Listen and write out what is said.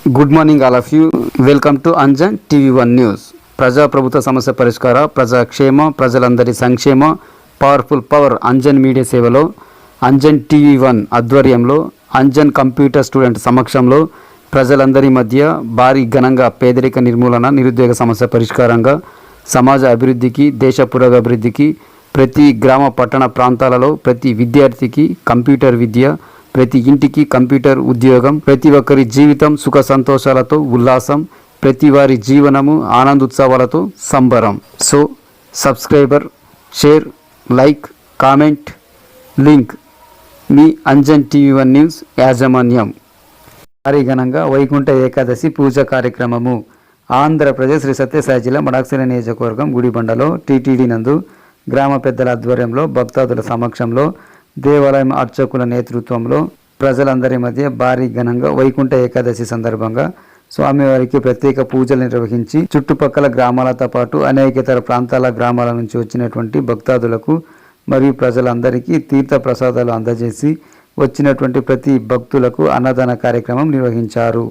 Good morning all of you. Welcome to Anjan TV one news. ప్రజాప్రభుత్వ సమస్య పరిష్కార, ప్రజాక్షేమ, ప్రజలందరి సంక్షేమ, పవర్ఫుల్ పవర్ అంజన్ మీడియా సేవలో అంజన్ టీవీ1 ఆధ్వర్యంలో అంజన్ కంప్యూటర్ స్టూడెంట్ సమక్షంలో ప్రజలందరి మధ్య భారీ ఘనంగా పేదరిక నిర్మూలన, నిరుద్యోగ సమస్య పరిష్కారంగా, సమాజ అభివృద్ధికి, దేశ పురోగభివృద్ధికి, ప్రతి గ్రామ పట్టణ ప్రాంతాలలో ప్రతి విద్యార్థికి కంప్యూటర్ విద్య, ప్రతి ఇంటికి కంప్యూటర్ ఉద్యోగం, ప్రతి ఒక్కరి జీవితం సుఖ సంతోషాలతో ఉల్లాసం, ప్రతి వారి జీవనము ఆనందోత్సవాలతో సంబరం. So subscriber, share, like, comment, link మీ అంజన్ టీవీ1 న్యూస్ యాజమాన్యం. భారీఘనంగా వైకుంఠ ఏకాదశి పూజ కార్యక్రమము ఆంధ్రప్రదేశ్ శ్రీ సత్యసాయి జిల్లా మడాక్సిరి నియోజకవర్గం గుడిబండలో టీటీడీ నందు గ్రామ పెద్దల ఆధ్వర్యంలో భక్తాదుల సమక్షంలో దేవాలయం అర్చకుల నేతృత్వంలో ప్రజలందరి మధ్య భారీ ఘనంగా వైకుంఠ ఏకాదశి సందర్భంగా స్వామివారికి ప్రత్యేక పూజలు నిర్వహించి చుట్టుపక్కల గ్రామాలతో పాటు అనేక ఇతర ప్రాంతాల గ్రామాల నుంచి వచ్చినటువంటి భక్తాదులకు మరియు ప్రజలందరికీ తీర్థ ప్రసాదాలు అందజేసి వచ్చినటువంటి ప్రతి భక్తులకు అన్నదాన కార్యక్రమం నిర్వహించారు.